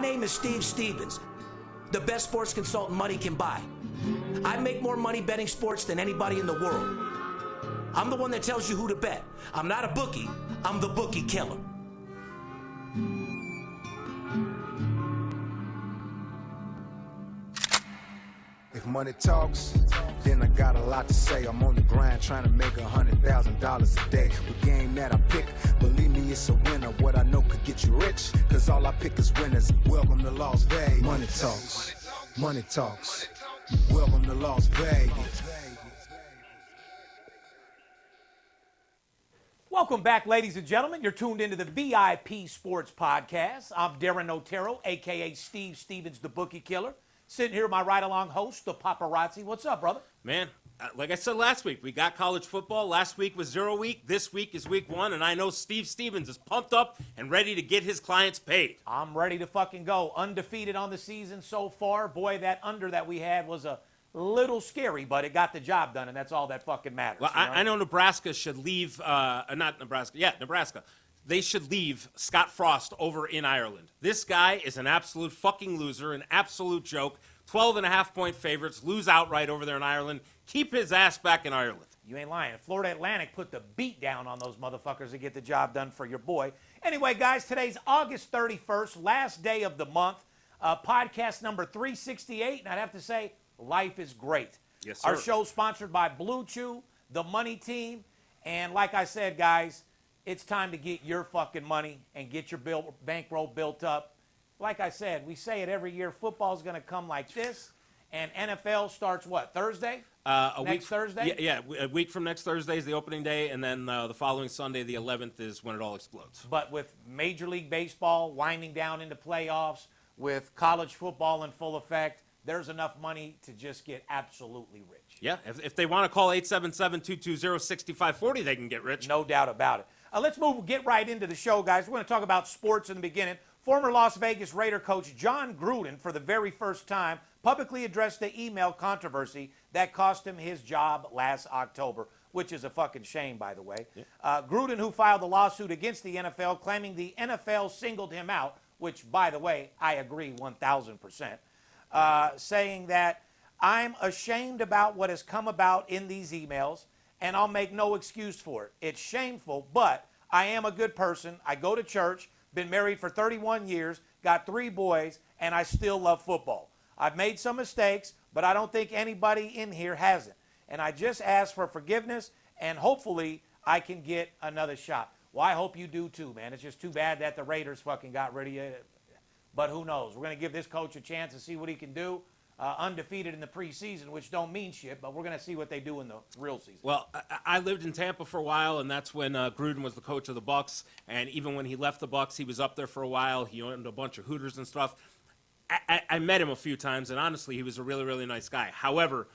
name is Steve Stevens, the best sports consultant money can buy. I make more money betting sports than anybody in the world. I'm the one that tells you who to bet. I'm not a bookie, I'm the bookie killer. If money talks, then I got a lot to say. I'm on the grind trying to make $100,000 a day. The game that I pick, believe me, it's a winner. What I know could get you rich, cause all I pick is winners. Welcome to Las Vegas. Money talks, money talks. Welcome to Las Vegas. Welcome back, ladies and gentlemen. You're tuned into the VIP Sports Podcast. I'm Darren Otero, a.k.a. Steve Stevens, the Bookie Killer. Sitting here with my ride-along host, the Paparazzi. What's up, brother? Man, like I said last week, we got college football. Last week was 0 week. This week is week 1, and I know Steve Stevens is pumped up and ready to get his clients paid. I'm ready to fucking go. Undefeated on the season so far. Boy, that under that we had was a little scary, but it got the job done, and that's all that fucking matters. Well, I know Nebraska should leave, not Nebraska, yeah, Nebraska. They should leave Scott Frost over in Ireland. This guy is an absolute fucking loser, an absolute joke. 12.5-point favorites, lose outright over there in Ireland. Keep his ass back in Ireland. You ain't lying. Florida Atlantic put the beat down on those motherfuckers to get the job done for your boy. Anyway, guys, today's August 31st, last day of the month. Podcast number 368, and I'd have to say, life is great. Yes, sir. Our show's sponsored by Blue Chew, the Money Team, and like I said, guys, it's time to get your fucking money and get your bankroll built up. Like I said, we say it every year, football's going to come like this, and NFL starts what, Thursday? Thursday? Yeah, a week from next Thursday is the opening day, and then the following Sunday, the 11th, is when it all explodes. But with Major League Baseball winding down into playoffs, with college football in full effect, there's enough money to just get absolutely rich. Yeah, if they want to call 877-220-6540, they can get rich. No doubt about it. Let's get right into the show, guys. We're going to talk about sports in the beginning. Former Las Vegas Raider coach John Gruden, for the very first time, publicly addressed the email controversy that cost him his job last October, which is a fucking shame, by the way. Yeah. Gruden, who filed a lawsuit against the NFL, claiming the NFL singled him out, which, by the way, I agree 1,000%, saying that I'm ashamed about what has come about in these emails, and I'll make no excuse for it. It's shameful, but I am a good person. I go to church, been married for 31 years, got 3 boys, and I still love football. I've made some mistakes, but I don't think anybody in here hasn't. And I just ask for forgiveness, and hopefully I can get another shot. Well, I hope you do too, man. It's just too bad that the Raiders fucking got rid of you. But who knows? We're going to give this coach a chance to see what he can do. Undefeated in the preseason, which don't mean shit, but we're going to see what they do in the real season. Well, I lived in Tampa for a while, and that's when Gruden was the coach of the Bucs. And even when he left the Bucs, he was up there for a while. He owned a bunch of Hooters and stuff. I met him a few times, and honestly, he was a really, really nice guy. However,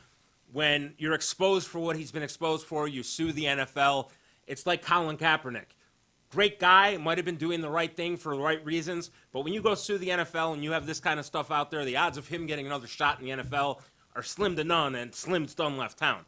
when you're exposed for what he's been exposed for, you sue the NFL. It's like Colin Kaepernick. Great guy, might have been doing the right thing for the right reasons, but when you go sue the NFL and you have this kind of stuff out there, the odds of him getting another shot in the NFL are slim to none, and Slim's done left town.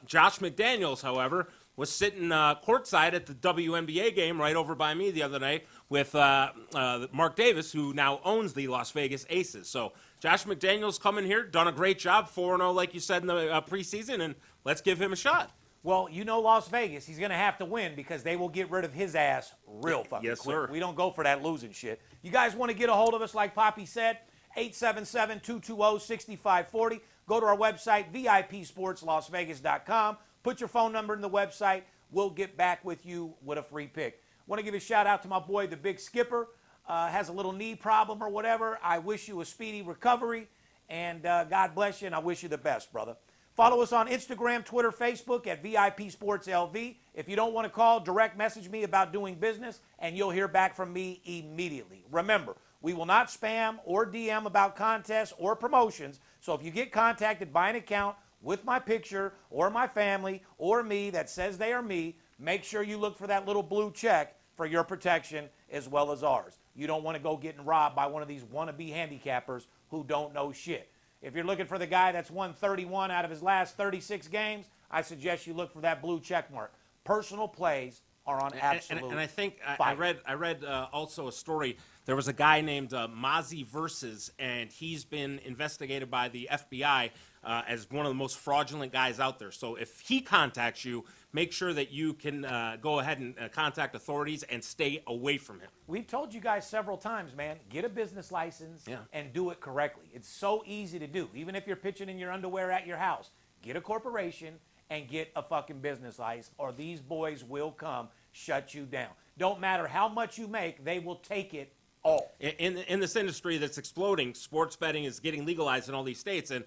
Josh McDaniels, however, was sitting courtside at the WNBA game right over by me the other night with Mark Davis, who now owns the Las Vegas Aces. So Josh McDaniels coming here, done a great job, 4-0 like you said in the preseason, and let's give him a shot. Well, you know Las Vegas, he's going to have to win because they will get rid of his ass real fucking quick. Sir. We don't go for that losing shit. You guys want to get a hold of us like Poppy said, 877-220-6540. Go to our website, VIPSportsLasVegas.com. Put your phone number in the website. We'll get back with you with a free pick. Want to give a shout out to my boy, the Big Skipper. Has a little knee problem or whatever. I wish you a speedy recovery, and God bless you, and I wish you the best, brother. Follow us on Instagram, Twitter, Facebook at VIP Sports LV. If you don't want to call, direct message me about doing business, and you'll hear back from me immediately. Remember, we will not spam or DM about contests or promotions, so if you get contacted by an account with my picture or my family or me that says they are me, make sure you look for that little blue check for your protection as well as ours. You don't want to go getting robbed by one of these wannabe handicappers who don't know shit. If you're looking for the guy that's won 31 out of his last 36 games, I suggest you look for that blue check mark. Personal plays are on absolute And I think fire. I read also a story. There was a guy named Mozzie Versus, and he's been investigated by the FBI as one of the most fraudulent guys out there. So if he contacts you, make sure that you can go ahead and contact authorities and stay away from him. We've told you guys several times, man, get a business license and do it correctly. It's so easy to do. Even if you're pitching in your underwear at your house, get a corporation and get a fucking business license, or these boys will come shut you down. Don't matter how much you make, they will take it all. In this industry that's exploding, sports betting is getting legalized in all these states, and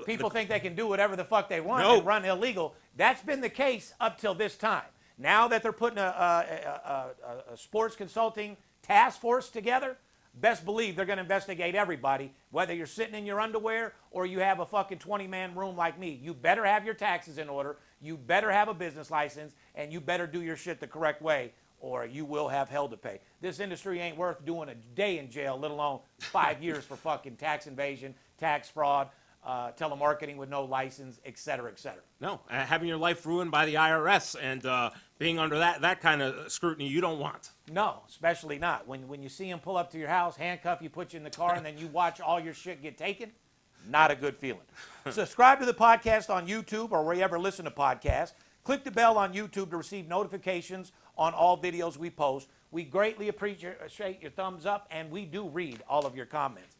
People think they can do whatever the fuck they want No. and run illegal. That's been the case up till this time. Now that they're putting a sports consulting task force together, best believe they're going to investigate everybody, whether you're sitting in your underwear or you have a fucking 20-man room like me. You better have your taxes in order, you better have a business license, and you better do your shit the correct way, or you will have hell to pay. This industry ain't worth doing a day in jail, let alone 5 years for fucking tax invasion, tax fraud, telemarketing with no license, et cetera, et cetera. No, having your life ruined by the IRS and being under that kind of scrutiny you don't want. No, especially not. When you see them pull up to your house, handcuff you, put you in the car, and then you watch all your shit get taken, not a good feeling. Subscribe to the podcast on YouTube or wherever you listen to podcasts. Click the bell on YouTube to receive notifications on all videos we post. We greatly appreciate your thumbs up, and we do read all of your comments.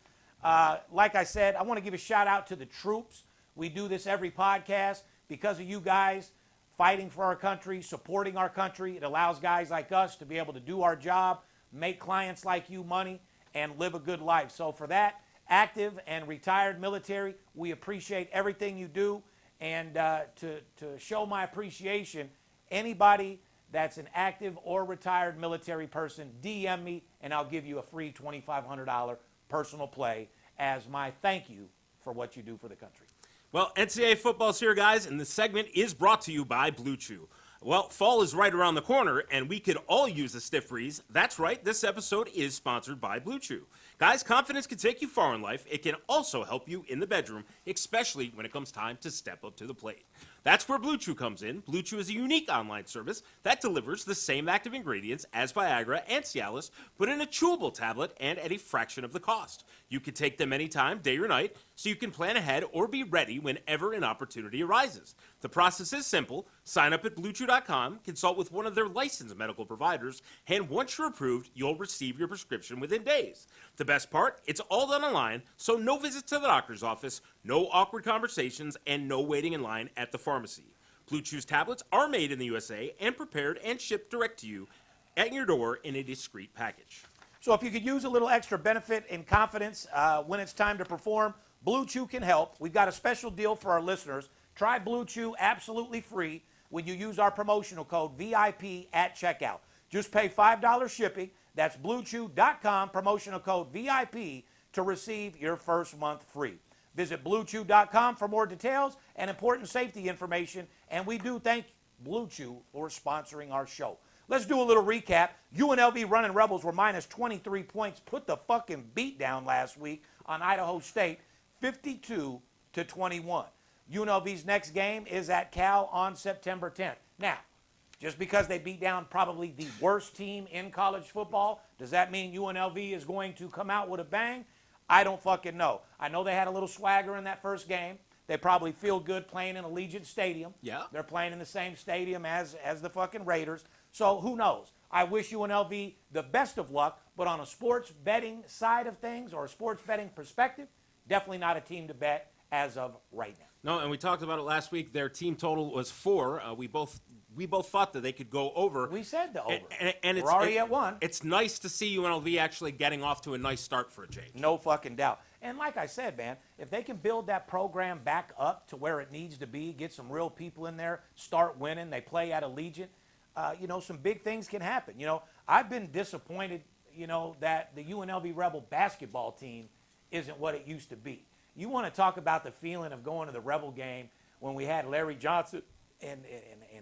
Like I said, I want to give a shout out to the troops. We do this every podcast because of you guys fighting for our country, supporting our country. It allows guys like us to be able to do our job, make clients like you money, and live a good life. So for that, active and retired military, we appreciate everything you do. And to show my appreciation, anybody that's an active or retired military person, DM me, and I'll give you a free $2,500 personal play as my thank you for what you do for the country. Well, NCAA football's here, guys, and this segment is brought to you by Blue Chew. Well, fall is right around the corner, and we could all use a stiff breeze. That's right, this episode is sponsored by Blue Chew. Guys, confidence can take you far in life. It can also help you in the bedroom, especially when it comes time to step up to the plate. That's where Blue Chew comes in. Blue Chew is a unique online service that delivers the same active ingredients as Viagra and Cialis, but in a chewable tablet and at a fraction of the cost. You can take them anytime, day or night, so you can plan ahead or be ready whenever an opportunity arises. The process is simple. Sign up at BlueChew.com, consult with one of their licensed medical providers, and once you're approved, you'll receive your prescription within days. The best part, it's all done online, so no visits to the doctor's office, no awkward conversations, and no waiting in line at the pharmacy. Blue Chew's tablets are made in the USA and prepared and shipped direct to you at your door in a discreet package. So if you could use a little extra benefit and confidence when it's time to perform, Blue Chew can help. We've got a special deal for our listeners. Try Blue Chew absolutely free when you use our promotional code VIP at checkout. Just pay $5 shipping. That's BlueChew.com, promotional code VIP to receive your first month free. Visit BlueChew.com for more details and important safety information. And we do thank Blue Chew for sponsoring our show. Let's do a little recap. UNLV Running Rebels were minus 23 points, put the fucking beat down last week on Idaho State, 52-21. UNLV's next game is at Cal on September 10th. Now, just because they beat down probably the worst team in college football, does that mean UNLV is going to come out with a bang? I don't fucking know. I know they had a little swagger in that first game. They probably feel good playing in Allegiant Stadium. Yeah. They're playing in the same stadium as the fucking Raiders. So who knows? I wish UNLV the best of luck, but on a sports betting side of things or a sports betting perspective, definitely not a team to bet as of right now. No, and we talked about it last week. Their team total was 4. We both thought that they could go over. We said the over. And We're already at 1. It's nice to see UNLV actually getting off to a nice start for a change. No fucking doubt. And like I said, man, if they can build that program back up to where it needs to be, get some real people in there, start winning, they play at Allegiant, some big things can happen. I've been disappointed, that the UNLV Rebel basketball team isn't what it used to be. You want to talk about the feeling of going to the Rebel game when we had Larry Johnson and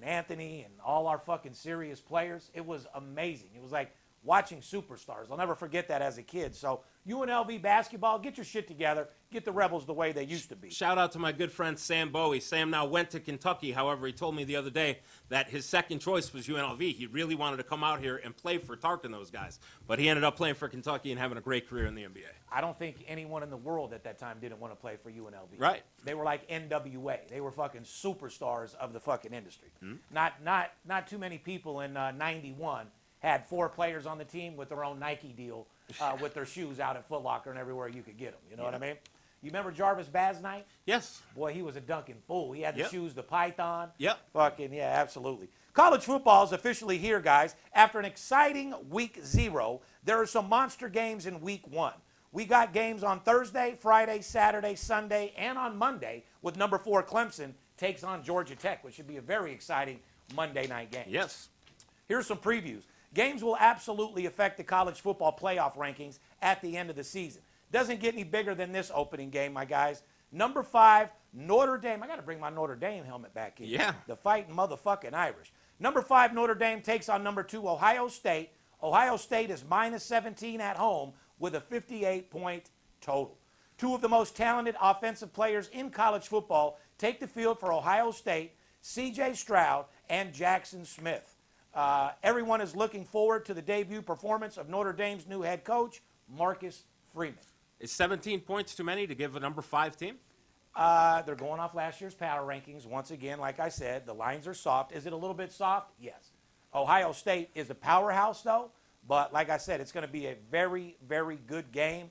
Anthony and all our fucking serious players. It was amazing. It was like watching superstars. I'll never forget that as a kid. So UNLV basketball, get your shit together. Get the Rebels the way they used to be. Shout out to my good friend Sam Bowie. Sam now went to Kentucky. However, he told me the other day that his second choice was UNLV. He really wanted to come out here and play for Tark and those guys. But he ended up playing for Kentucky and having a great career in the NBA. I don't think anyone in the world at that time didn't want to play for UNLV. Right. They were like NWA. They were fucking superstars of the fucking industry. Mm-hmm. Not too many people in 91 had 4 players on the team with their own Nike deal with their shoes out at Foot Locker and everywhere you could get them. You know what I mean? You remember Jarvis Basnight? Yes. Boy, he was a dunking fool. He had the Yep. shoes, the Python. Yep. Fucking, yeah, absolutely. College football is officially here, guys. After an exciting week 0, there are some monster games in week 1. We got games on Thursday, Friday, Saturday, Sunday, and on Monday with number 4 Clemson takes on Georgia Tech, which should be a very exciting Monday night game. Yes. Here's some previews. Games will absolutely affect the college football playoff rankings at the end of the season. Doesn't get any bigger than this opening game, my guys. Number 5, Notre Dame. I got to bring my Notre Dame helmet back in. Yeah. The fighting motherfucking Irish. Number 5, Notre Dame takes on number 2, Ohio State. Ohio State is minus 17 at home with a 58-point total. 2 of the most talented offensive players in college football take the field for Ohio State, C.J. Stroud and Jackson Smith. Everyone is looking forward to the debut performance of Notre Dame's new head coach, Marcus Freeman. Is 17 points too many to give a number 5 team? They're going off last year's power rankings. Once again, like I said, the lines are soft. Is it a little bit soft? Yes. Ohio State is a powerhouse, though. But like I said, it's going to be a very, very good game.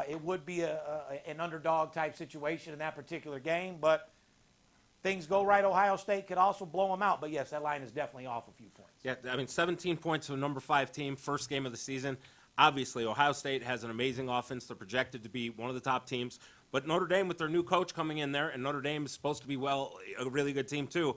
It would be an underdog type situation in that particular game. But things go right, Ohio State could also blow them out. But, yes, that line is definitely off a few points. Yeah, I mean, 17 points to a number 5 team, first game of the season. Obviously, Ohio State has an amazing offense. They're projected to be one of the top teams. But Notre Dame, with their new coach coming in there, and Notre Dame is supposed to be, well, a really good team too.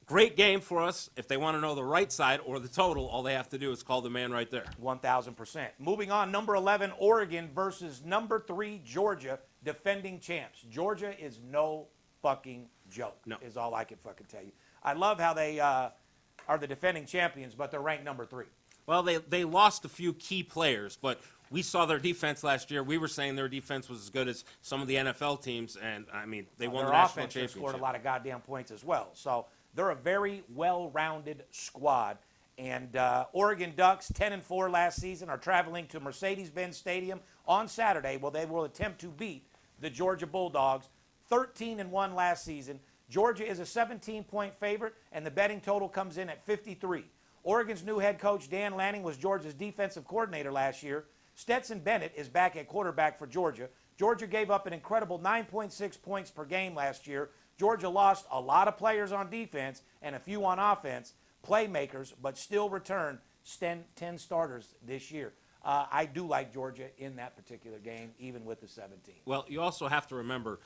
Great game for us. If they want to know the right side or the total, all they have to do is call the man right there. 1,000%. Moving on, number 11, Oregon versus number 3, Georgia, defending champs. Georgia is no fucking joke, is all I can fucking tell you. I love how they are the defending champions, but they're ranked number 3. Well, they lost a few key players, but we saw their defense last year. We were saying their defense was as good as some of the NFL teams, and, I mean, they won the national championship. Their offense scored a lot of goddamn points as well. So they're a very well-rounded squad. And Oregon Ducks, 10-4 last season, are traveling to Mercedes-Benz Stadium on Saturday. Well, they will attempt to beat the Georgia Bulldogs, 13-1 last season. Georgia is a 17-point favorite, and the betting total comes in at 53. Oregon's new head coach, Dan Lanning, was Georgia's defensive coordinator last year. Stetson Bennett is back at quarterback for Georgia. Georgia gave up an incredible 9.6 points per game last year. Georgia lost a lot of players on defense and a few on offense, playmakers, but still returned 10 starters this year. I do like Georgia in that particular game, even with the 17. Well, you also have to remember,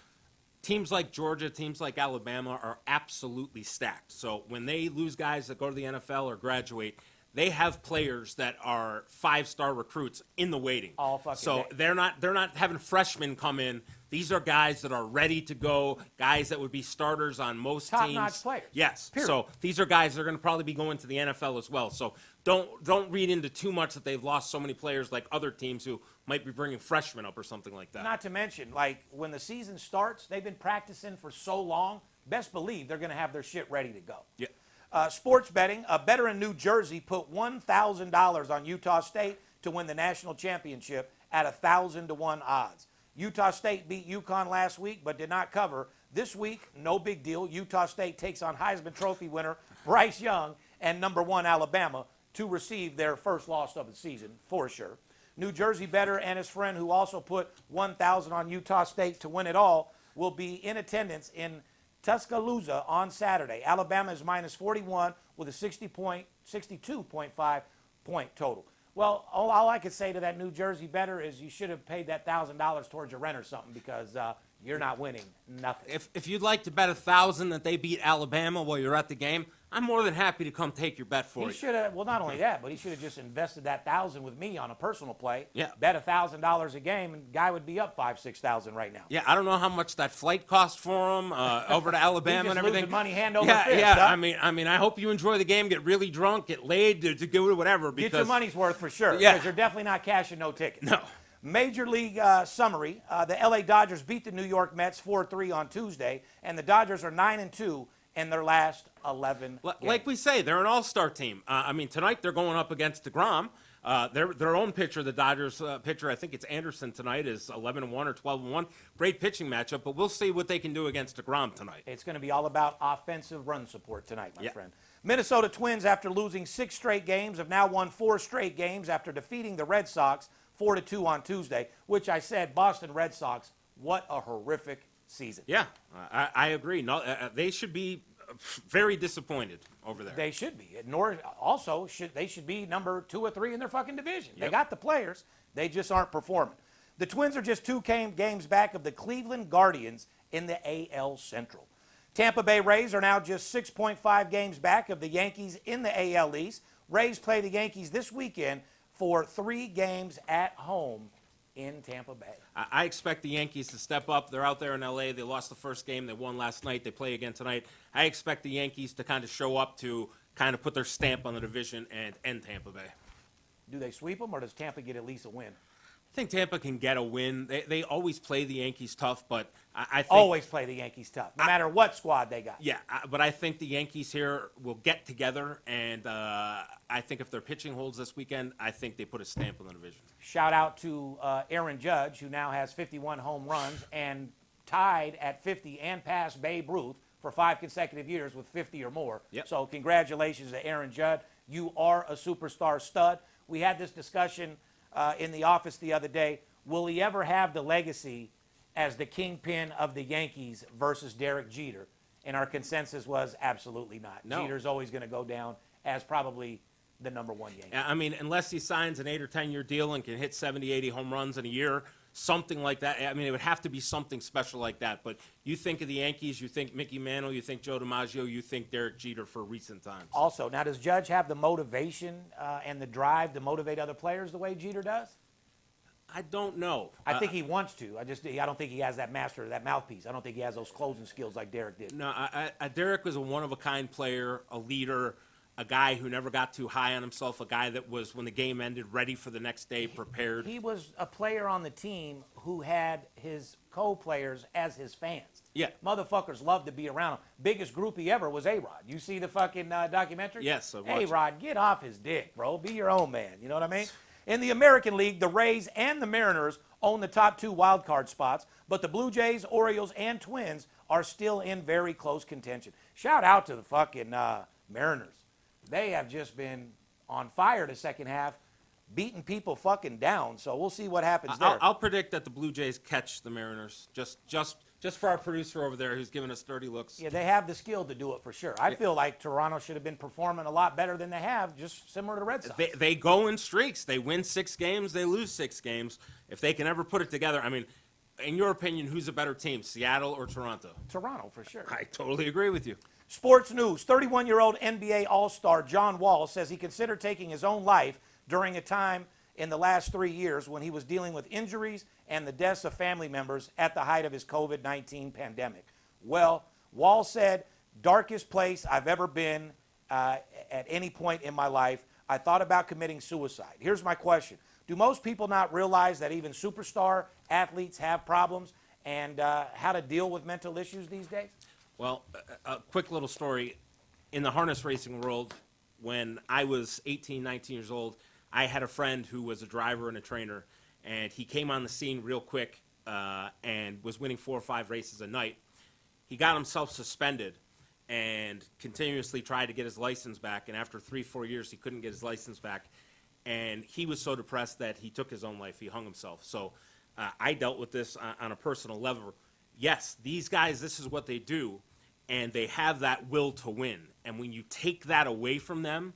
teams like Georgia, teams like Alabama are absolutely stacked. So when they lose guys that go to the NFL or graduate, they have players that are 5-star recruits in the waiting. All fucking So day. they're not having freshmen come in. These are guys that are ready to go, guys that would be starters on most teams. Top-notch players. Yes. Period. So these are guys that are going to probably be going to the NFL as well. So don't read into too much that they've lost so many players like other teams who might be bringing freshmen up or something like that. Not to mention, like, when the season starts, they've been practicing for so long, best believe they're going to have their shit ready to go. Yeah. Sports betting, a bettor in New Jersey put $1,000 on Utah State to win the national championship at 1,000-1 odds. Utah State beat UConn last week but did not cover. This week, no big deal. Utah State takes on Heisman Trophy winner Bryce Young and number 1 Alabama to receive their first loss of the season, for sure. New Jersey bettor and his friend, who also put $1,000 on Utah State to win it all, will be in attendance in Tuscaloosa on Saturday. Alabama is minus 41 with a 62.5 point total. Well, all I could say to that New Jersey bettor is you should have paid that $1,000 towards your rent or something, because you're not winning nothing. If you'd like to bet 1,000 that they beat Alabama while you're at the game, I'm more than happy to come take your bet for He you. should have, well, not only that, but he should have just invested that $1,000 with me on a personal play. Yeah. Bet $1,000 a game, and guy would be up $5,000-6,000 right now. Yeah, I don't know how much that flight cost for him over to Alabama and everything. Losing money hand over yeah, fist. yeah. Huh? I mean, I hope you enjoy the game, get really drunk, get laid, to do whatever. Because, Get your money's worth for sure. Yeah. Because you're definitely not cashing no tickets. No. Major League summary: the LA Dodgers beat the New York Mets 4-3 on Tuesday, and the Dodgers are 9-2 in their last 11 games. Like we say, they're an all-star team. I mean, tonight they're going up against DeGrom. Their own pitcher, the Dodgers pitcher, I think it's Anderson tonight, is 11-1 or 12-1. Great pitching matchup, but we'll see what they can do against DeGrom tonight. It's going to be all about offensive run support tonight, my Yeah. friend. Minnesota Twins, after losing 6 straight games, have now won 4 straight games after defeating the Red Sox 4-2 on Tuesday, which I said, Boston Red Sox, what a horrific season. Yeah, I agree. No, they should be very disappointed over there. They should be. Nor also they should be number 2 or 3 in their fucking division. They Yep. got the players. They just aren't performing. The Twins are just 2 games back of the Cleveland Guardians in the AL Central. Tampa Bay Rays are now just 6.5 games back of the Yankees in the AL East. Rays play the Yankees this weekend for 3 games at home in Tampa Bay. I expect the Yankees to step up. They're out there in L.A. They lost the first game. They won last night. They play again tonight. I expect the Yankees to kind of show up to kind of put their stamp on the division and end Tampa Bay. Do they sweep them, or does Tampa get at least a win? I think Tampa can get a win. They always play the Yankees tough, but I think Always play the Yankees tough, no matter what squad they got. Yeah, but I think the Yankees here will get together, and I think if their pitching holds this weekend, I think they put a stamp on the division. Shout out to Aaron Judge, who now has 51 home runs and tied at 50 and passed Babe Ruth for 5 consecutive years with 50 or more. Yep. So congratulations to Aaron Judge. You are a superstar stud. We had this discussion in the office the other day. Will he ever have the legacy as the kingpin of the Yankees versus Derek Jeter? And our consensus was absolutely not. No. Jeter's always going to go down as probably the number 1 Yankee. I mean, unless he signs an 8 or 10 year deal and can hit 70, 80 home runs in a year, something like that. I mean, it would have to be something special like that. But you think of the Yankees, you think Mickey Mantle, you think Joe DiMaggio, you think Derek Jeter for recent times. Also, now does Judge have the motivation and the drive to motivate other players the way Jeter does? I don't know. I think he wants to. I don't think he has that that mouthpiece. I don't think he has those closing skills like Derek did. No, Derek was a one-of-a-kind player, a leader, a guy who never got too high on himself, a guy that was, when the game ended, ready for the next day, prepared. He was a player on the team who had his co-players as his fans. Yeah. Motherfuckers loved to be around him. Biggest groupie ever was A-Rod. You see the fucking documentary? Yes, I watched it. A-Rod, get off his dick, bro. Be your own man. You know what I mean? In the American League, the Rays and the Mariners own the top 2 wild card spots, but the Blue Jays, Orioles, and Twins are still in very close contention. Shout out to the fucking Mariners. They have just been on fire the second half, beating people fucking down. So we'll see what happens there. I'll predict that the Blue Jays catch the Mariners. Just for our producer over there who's giving us dirty looks. Yeah, they have the skill to do it for sure. I feel like Toronto should have been performing a lot better than they have, just similar to the Red Sox. They go in streaks. They win 6 games. They lose 6 games. If they can ever put it together, I mean, in your opinion, who's a better team, Seattle or Toronto? Toronto, for sure. I totally agree with you. Sports news. 31-year-old NBA All-Star John Wall says he considered taking his own life during a time in the last 3 years when he was dealing with injuries and the deaths of family members at the height of his COVID-19 pandemic. Well, Wall said, darkest place I've ever been at any point in my life. I thought about committing suicide. Here's my question. Do most people not realize that even superstar athletes have problems and how to deal with mental issues these days? Well, a quick little story. In the harness racing world, when I was 18, 19 years old, I had a friend who was a driver and a trainer, and he came on the scene real quick and was winning 4 or 5 races a night. He got himself suspended and continuously tried to get his license back, and after 3-4 years, he couldn't get his license back. And he was so depressed that he took his own life. He hung himself. So I dealt with this on a personal level. Yes, these guys, this is what they do, and they have that will to win. And when you take that away from them,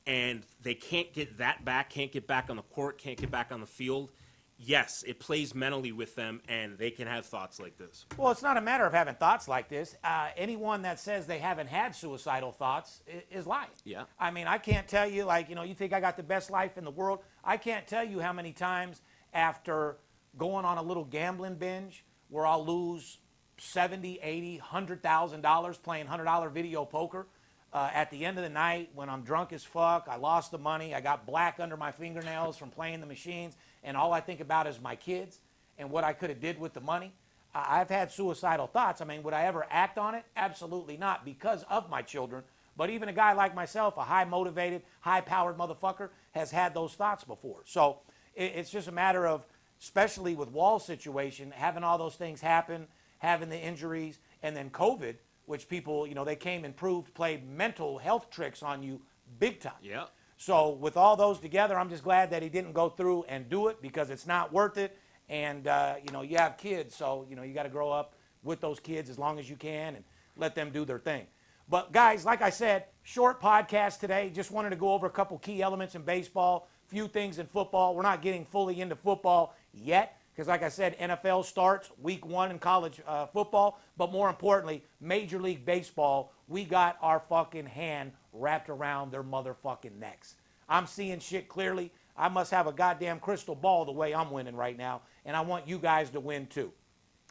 and they can't get that back, can't get back on the court, can't get back on the field, yes, it plays mentally with them, and they can have thoughts like this. Well, it's not a matter of having thoughts like this. Anyone that says they haven't had suicidal thoughts is lying. Yeah. I mean, I can't tell you, like, you think I got the best life in the world. I can't tell you how many times after going on a little gambling binge where I'll lose $70, $80, $100,000 playing $100 video poker. At the end of the night, when I'm drunk as fuck, I lost the money, I got black under my fingernails from playing the machines, and all I think about is my kids and what I could have did with the money. I've had suicidal thoughts. I mean, would I ever act on it? Absolutely not, because of my children. But even a guy like myself, a high-motivated, high-powered motherfucker, has had those thoughts before. So it's just a matter of, especially with Wall's situation, having all those things happen, having the injuries, and then COVID, which people, they came and played mental health tricks on you big time. Yeah. So with all those together, I'm just glad that he didn't go through and do it, because it's not worth it. And, you have kids, so, you got to grow up with those kids as long as you can and let them do their thing. But, guys, like I said, short podcast today. Just wanted to go over a couple key elements in baseball, few things in football. We're not getting fully into football yet, because, like I said, NFL starts week 1 in college football. But more importantly, Major League Baseball, we got our fucking hand wrapped around their motherfucking necks. I'm seeing shit clearly. I must have a goddamn crystal ball the way I'm winning right now, and I want you guys to win too.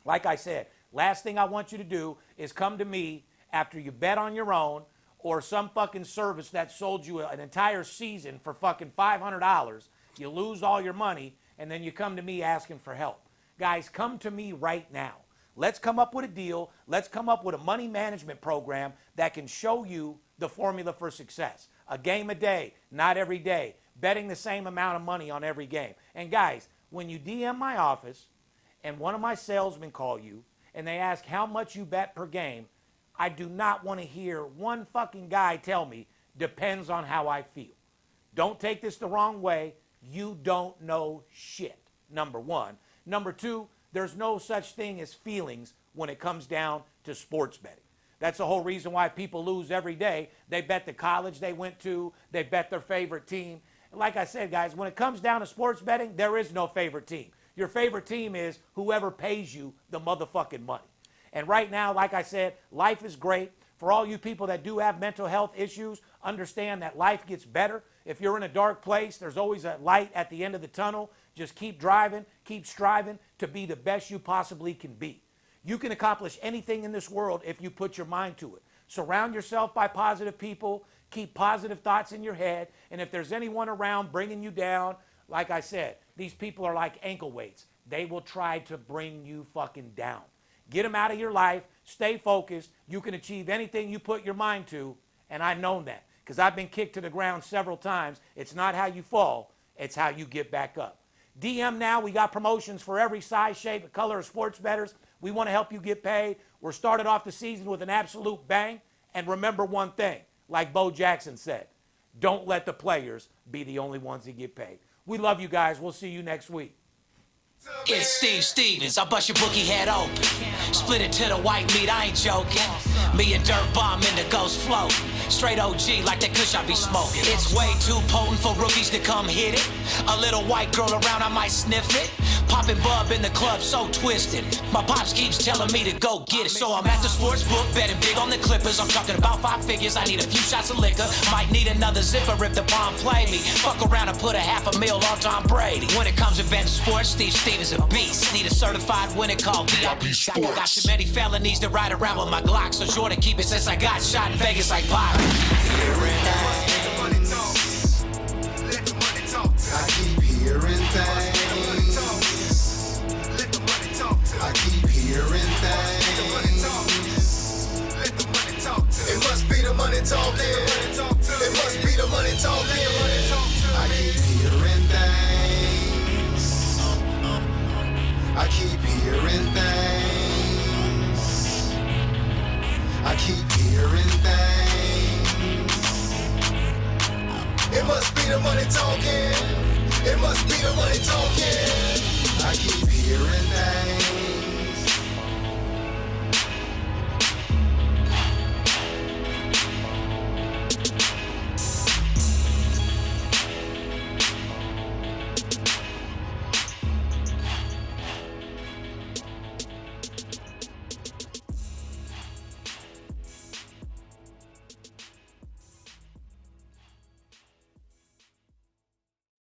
Like I said, last thing I want you to do is come to me after you bet on your own, or some fucking service that sold you an entire season for fucking $500. You lose all your money, and then you come to me asking for help. Guys, come to me right now. Let's come up with a deal. Let's come up with a money management program that can show you the formula for success. A game a day, not every day. Betting the same amount of money on every game. And guys, when you DM my office and one of my salesmen call you and they ask how much you bet per game, I do not want to hear one fucking guy tell me, depends on how I feel. Don't take this the wrong way. You don't know shit, number one. Number two, there's no such thing as feelings when it comes down to sports betting. That's the whole reason why people lose every day. They bet the college they went to. They bet their favorite team. Like I said, guys, when it comes down to sports betting, there is no favorite team. Your favorite team is whoever pays you the motherfucking money. And right now, like I said, life is great. For all you people that do have mental health issues, understand that life gets better. If you're in a dark place, there's always a light at the end of the tunnel. Just keep driving, keep striving to be the best you possibly can be. You can accomplish anything in this world if you put your mind to it. Surround yourself by positive people. Keep positive thoughts in your head. And if there's anyone around bringing you down, like I said, these people are like ankle weights. They will try to bring you fucking down. Get them out of your life. Stay focused. You can achieve anything you put your mind to. And I've known that because I've been kicked to the ground several times. It's not how you fall. It's how you get back up. DM now. We got promotions for every size, shape, and color of sports bettors. We want to help you get paid. We're started off the season with an absolute bang. And remember one thing, like Bo Jackson said, don't let the players be the only ones that get paid. We love you guys. We'll see you next week. It's Steve Stevens, I'll bust your bookie head open. Split it to the white meat, I ain't joking. Me and Dirt Bomb in the ghost float. Straight OG like that kush I be smoking. It's way too potent for rookies to come hit it. A little white girl around, I might sniff it. Poppin' bub in the club, so twisted. My pops keeps telling me to go get it. So I'm at the sports book, betting big on the Clippers. I'm talking about 5 figures, I need a few shots of liquor. Might need another zipper if the bomb play me. Fuck around and put $500,000 on Tom Brady. When it comes to betting sports, Steve Stevens a beast. Need a certified winner called VIP Sports. Got too many felonies to ride around with my Glock. So sure to keep it since I got shot in Vegas like Bobby. I keep hearing things. I keep hearing things. It must be the money talking. It must be the money talking. I keep hearing things. I keep hearing things. I keep hearing things. It must be the money talking. It must be the money talking. I keep hearing things.